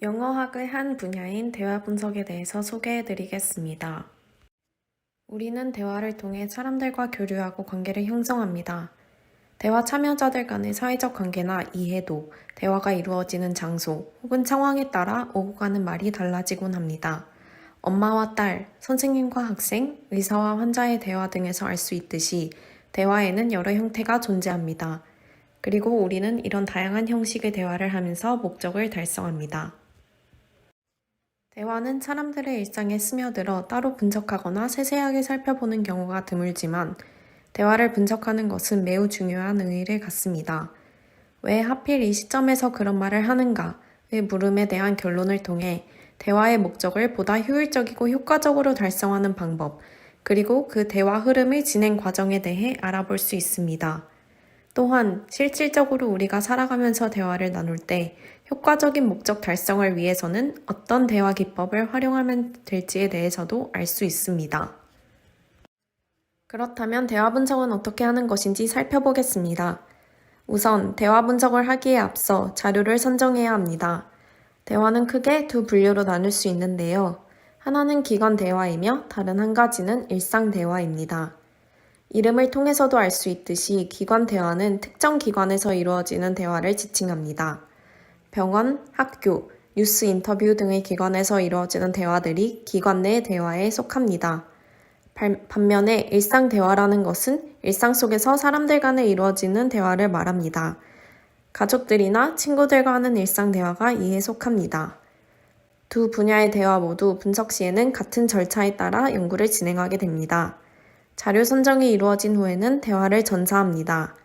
영어학의 한 분야인 대화 분석에 대해서 소개해 드리겠습니다. 우리는 대화를 통해 사람들과 교류하고 관계를 형성합니다. 대화 참여자들 간의 사회적 관계나 이해도, 대화가 이루어지는 장소 혹은 상황에 따라 오고 가는 말이 달라지곤 합니다. 엄마와 딸, 선생님과 학생, 의사와 환자의 대화 등에서 알 수 있듯이 대화에는 여러 형태가 존재합니다. 그리고 우리는 이런 다양한 형식의 대화를 하면서 목적을 달성합니다. 대화는 사람들의 일상에 스며들어 따로 분석하거나 세세하게 살펴보는 경우가 드물지만 대화를 분석하는 것은 매우 중요한 의의를 갖습니다. 왜 하필 이 시점에서 그런 말을 하는가의 물음에 대한 결론을 통해 대화의 목적을 보다 효율적이고 효과적으로 달성하는 방법, 그리고 그 대화 흐름의 진행 과정에 대해 알아볼 수 있습니다. 또한 실질적으로 우리가 살아가면서 대화를 나눌 때 효과적인 목적 달성을 위해서는 어떤 대화 기법을 활용하면 될지에 대해서도 알 수 있습니다. 그렇다면 대화 분석은 어떻게 하는 것인지 살펴보겠습니다. 우선 대화 분석을 하기에 앞서 자료를 선정해야 합니다. 대화는 크게 두 분류로 나눌 수 있는데요. 하나는 기관 대화이며 다른 한 가지는 일상 대화입니다. 이름을 통해서도 알 수 있듯이 기관 대화는 특정 기관에서 이루어지는 대화를 지칭합니다. 병원, 학교, 뉴스 인터뷰 등의 기관에서 이루어지는 대화들이 기관 내 대화에 속합니다. 반면에 일상 대화라는 것은 일상 속에서 사람들 간에 이루어지는 대화를 말합니다. 가족들이나 친구들과 하는 일상 대화가 이에 속합니다. 두 분야의 대화 모두 분석 시에는 같은 절차에 따라 연구를 진행하게 됩니다. 자료 선정이 이루어진 후에는 대화를 전사합니다.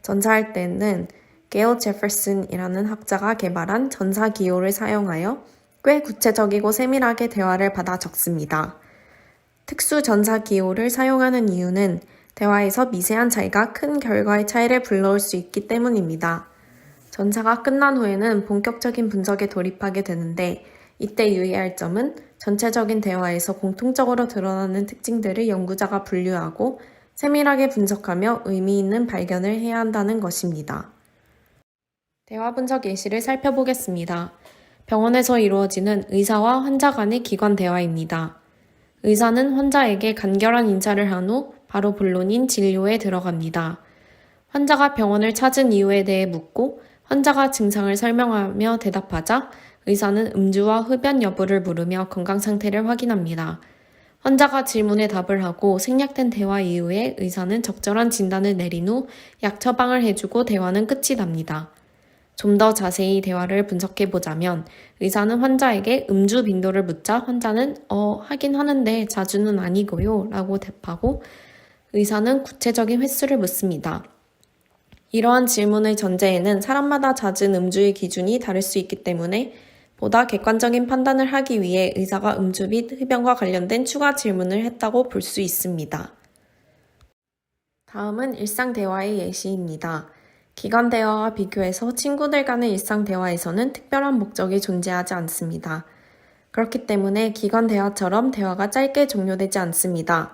전사할 때는 게일 제퍼슨이라는 학자가 개발한 전사 기호를 사용하여 꽤 구체적이고 세밀하게 대화를 받아 적습니다. 특수 전사 기호를 사용하는 이유는 대화에서 미세한 차이가 큰 결과의 차이를 불러올 수 있기 때문입니다. 전사가 끝난 후에는 본격적인 분석에 돌입하게 되는데 이때 유의할 점은 전체적인 대화에서 공통적으로 드러나는 특징들을 연구자가 분류하고 세밀하게 분석하며 의미 있는 발견을 해야 한다는 것입니다. 대화 분석 예시를 살펴보겠습니다. 병원에서 이루어지는 의사와 환자 간의 기관 대화입니다. 의사는 환자에게 간결한 인사를 한 후 바로 본론인 진료에 들어갑니다. 환자가 병원을 찾은 이유에 대해 묻고 환자가 증상을 설명하며 대답하자 의사는 음주와 흡연 여부를 물으며 건강 상태를 확인합니다. 환자가 질문에 답을 하고 생략된 대화 이후에 의사는 적절한 진단을 내린 후 약 처방을 해주고 대화는 끝이 납니다. 좀 더 자세히 대화를 분석해보자면 의사는 환자에게 음주 빈도를 묻자 환자는 하긴 하는데 자주는 아니고요 라고 답하고 의사는 구체적인 횟수를 묻습니다. 이러한 질문의 전제에는 사람마다 잦은 음주의 기준이 다를 수 있기 때문에 보다 객관적인 판단을 하기 위해 의사가 음주 및 흡연과 관련된 추가 질문을 했다고 볼 수 있습니다. 다음은 일상 대화의 예시입니다. 기관 대화와 비교해서 친구들 간의 일상 대화에서는 특별한 목적이 존재하지 않습니다. 그렇기 때문에 기관 대화처럼 대화가 짧게 종료되지 않습니다.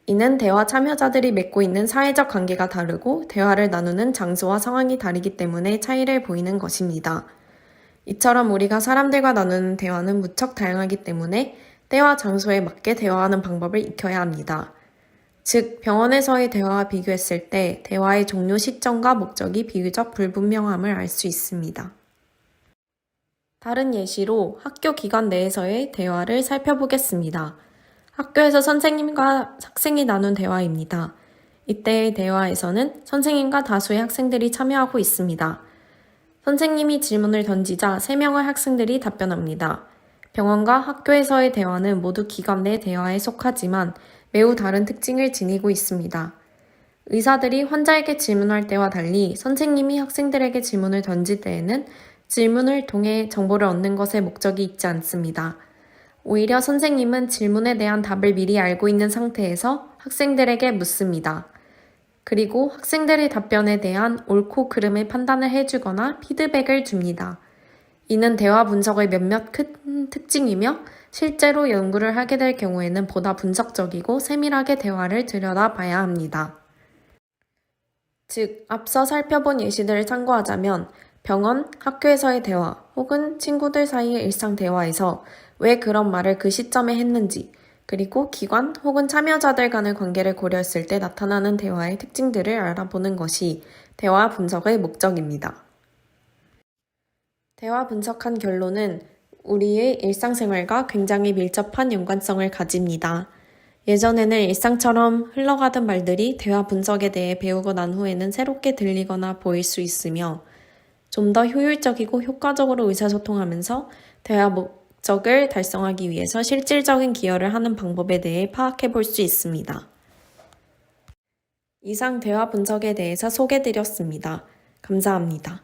이는 대화 참여자들이 맺고 있는 사회적 관계가 다르고 대화를 나누는 장소와 상황이 다르기 때문에 차이를 보이는 것입니다. 이처럼 우리가 사람들과 나누는 대화는 무척 다양하기 때문에 때와 장소에 맞게 대화하는 방법을 익혀야 합니다. 즉, 병원에서의 대화와 비교했을 때 대화의 종료 시점과 목적이 비교적 불분명함을 알 수 있습니다. 다른 예시로 학교 기관 내에서의 대화를 살펴보겠습니다. 학교에서 선생님과 학생이 나눈 대화입니다. 이때의 대화에서는 선생님과 다수의 학생들이 참여하고 있습니다. 선생님이 질문을 던지자 3명의 학생들이 답변합니다. 병원과 학교에서의 대화는 모두 기관 내 대화에 속하지만 매우 다른 특징을 지니고 있습니다. 의사들이 환자에게 질문할 때와 달리 선생님이 학생들에게 질문을 던질 때에는 질문을 통해 정보를 얻는 것에 목적이 있지 않습니다. 오히려 선생님은 질문에 대한 답을 미리 알고 있는 상태에서 학생들에게 묻습니다. 그리고 학생들의 답변에 대한 옳고 그름의 판단을 해주거나 피드백을 줍니다. 이는 대화 분석의 몇몇 큰 특징이며 실제로 연구를 하게 될 경우에는 보다 분석적이고 세밀하게 대화를 들여다봐야 합니다. 즉, 앞서 살펴본 예시들을 참고하자면 병원, 학교에서의 대화, 혹은 친구들 사이의 일상 대화에서 왜 그런 말을 그 시점에 했는지, 그리고 기관 혹은 참여자들 간의 관계를 고려했을 때 나타나는 대화의 특징들을 알아보는 것이 대화 분석의 목적입니다. 대화 분석한 결론은 우리의 일상생활과 굉장히 밀접한 연관성을 가집니다. 예전에는 일상처럼 흘러가던 말들이 대화 분석에 대해 배우고 난 후에는 새롭게 들리거나 보일 수 있으며 좀 더 효율적이고 효과적으로 의사소통하면서 대화 목적을 달성하기 위해서 실질적인 기여를 하는 방법에 대해 파악해 볼 수 있습니다. 이상 대화 분석에 대해서 소개드렸습니다. 감사합니다.